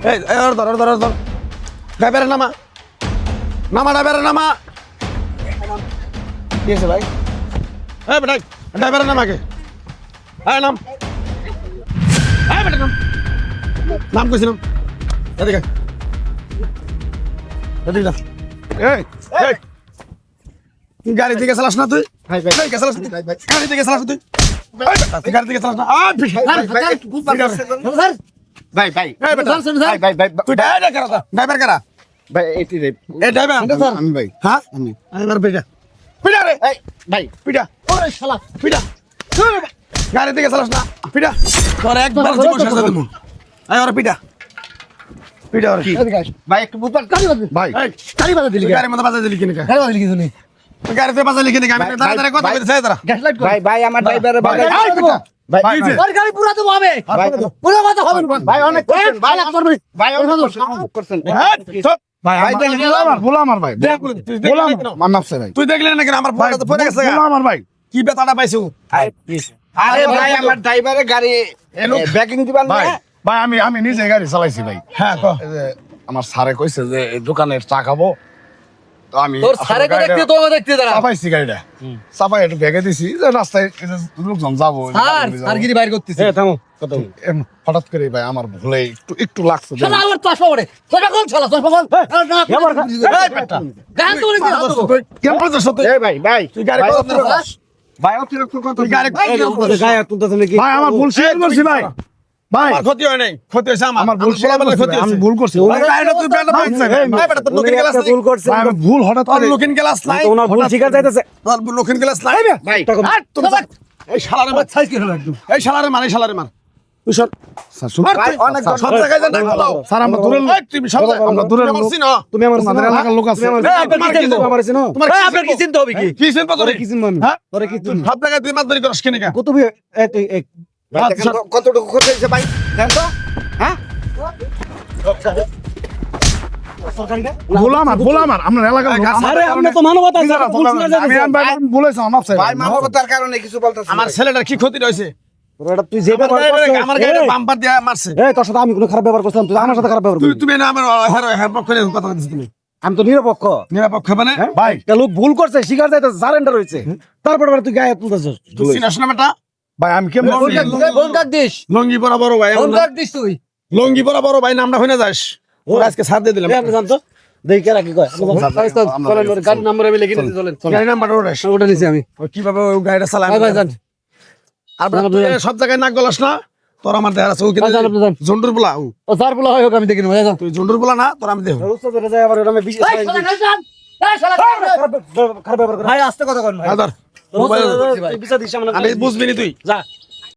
এই ধর ড্রাইভারের নামা ড্রাইভারের নামা কি আছে ভাই? এই বেটা ড্রাইভারের নাম আগে। এই নাম, এই বেটা নাম কইছিলাম। এদিকে যা। এই এই তুই গাড়ি থেকে চালাস না? তুই ভাই ভাই চালাস না? গাড়ি থেকে চালাস তুই? গাড়ি থেকে চালাস না? ভাই ভাই এই বেটা ভাই ভাই ভাই তুই ড্রাইভার কারা? ভাই এটি রে এই ড্রাইভার আমি ভাই হ্যাঁ আমি এবার পিটা পিটা রে এই ভাই পিটা ওরে শালা পিটা গাড়ি থেকে চালাস না পিটা তোর একবার জীবন শেষ করে দেবো। এই ওরে পিটা পিটা ওরে ভাই একটু বুঝবার ভাই এই গাড়ি বাজা দিলি গাড়ির মধ্যে বাজা দিলি কেন? গাড়ি বাজা দিলি কেন? গাড়িতে বাজা দিলি কেন? আমি দাঁড়া দাঁড়া কথা বলতে চাই। ভাই ভাই আমার ড্রাইভারে ভাই এই পিটা ভাই ওর গাড়ি পুরা তো হবে পুরো কথা হবে ভাই অনেক করছেন ভাই ভাই অনেক করছেন ভাই ভাই বলো আমার ভাই তুই দেখলি না কেন? আমার ফোনটা তো পড়ে গেছে। আমার ভাই কি বেতাটা পাইছো? আরে ভাই আমার ড্রাইভারে গাড়ি ব্যাকিং দিবেন না ভাই ভাই আমি নিজে গাড়ি চালাইছি ভাই। হ্যাঁ এই যে আমার স্যারে কইছে যে এই দোকানের চা খাবো, তো আমি তোর সারে কো দেখতে তো দেখতে দাঁড়া চাপাইছি গাড়িটা, চাপাই একটু ভেঙে দিছি যে রাস্তায় এই যে লোকজন যাবো সারগিরি বাইর করতেছিস থামো হঠাৎ করে ভাই আমার ভুলে একটু লাগছে যে- শালা আমার চশমা পড়ে চশমা কোন শালা চশমা কোন গান তো বলে দিও কেন বলছিস তুই? এই ভাই ভাই তুই গাড়ি কত চালাস? ভাই অতিরিক্ত কথা তুই গাড়ি গায়ে তুলতেছ নাকি ভাই আমার ভুল স্বীকার করছি ভাই। ভাই আমার ক্ষতি হয় নাই, ক্ষতি হয়েছে আমার ভুল স্বীকার করছি ভাই, আমি ভুল করছি। গাড়িটা তুই বেটা পাইছিস। এই বেটা তোর লুকিং গ্লাস নাই? ভাই, আমি ভুল হঠাৎ তোর করে লুকিং গ্লাস নাই? ওনার ভুল স্বীকার যাইতেছে তোর লুকিং গ্লাস নাই? ভাই এই শালারে মার, সাইজ কি হলো একদম এই শালারে মার, এই শালারে মার। তুই সর স্যার, শুনুন। মার তুই। অনেক সব জায়গায় যা না বলো। স্যার, আমরা দূরের লোক। এই তুই সব জায়গায় আমরা দূরের লোক। মারছি না? তুমি আমার আমাদের এলাকার লোক আছে। এই তোমার কি চিনবো? তোমার আপনার কি চিন্তা হবে কি কি চিনবো তোরে? কি চিনবো আমি হ্যাঁ? তোরে কি চিনবো সব জায়গায় তুই মাতবারি করিস কেন কা? কত এক ভাই দেখেন তো কতটুকু ক্ষতি হয়েছে ভাই দেখেন তো হ্যাঁ ভুল আমার আপনার এলাকার লোক। আরে আপনি তো মানবতা আছে ভুল স্বীকার আমি যাইতেছে আমি বলেছি আমার স্যার। ভাই মানবতার কারণে কিছু বলতেছি আমার ছেলেটার কি ক্ষতি হয়েছে? তুই যে ব্যাপার আমার গাড়িতে বাম্পার দিয়ে মারছে। এই তোর সাথে আমি কোনো খারাপ ব্যবহার করছিলাম তুই আমার সাথে খারাপ ব্যবহার তুই করছিস তুমি না আমার হ্যাঁ পক্ষে কথা বলছিস তুমি। আমি তো নিরপেক্ষ নিরপেক্ষ মানে? ভাই একটা লোক ভুল করছে স্বীকার যাইতেছে সারেন্ডার হয়েছে তারপরে তুই গায়ে তুলতেছিস তুই চিনাস না বেটা? ভাই আমি কেমন কোন কাক দিস লঙ্গি পরা বড় ভাই, কোন কাক দিস তুই লঙ্গি পরা বড় ভাই নামটা হইনা যাস। ওর আজকে ছাড় দিয়ে দিলাম। আপনি জানতো দেখি কে রাখি কয় চলেন ওর গাড়ির নাম্বার আমি লিখে নিতে চলেন গাড়ি নাম্বার ওরাস ওটা নিছি আমি কিভাবে ওই গাড়িটা চালায় ভাই জান আর তুই সব জায়গায় নাক গলাস না? তোর আমার দেখা আছে ভাই জান আপনি জান জন্ডুর বলা ও স্যার বলা হয় হোক আমি দেখি না তুই জন্ডুর বলা না, তোর আমি দেখো। যায় আবার ওটা আমি বিশেষ খারাপ ব্যবহার করে ভাই আস্তে কথা কন ভাই আদার বিচার দিছ আমি বুঝবি নি তুই যা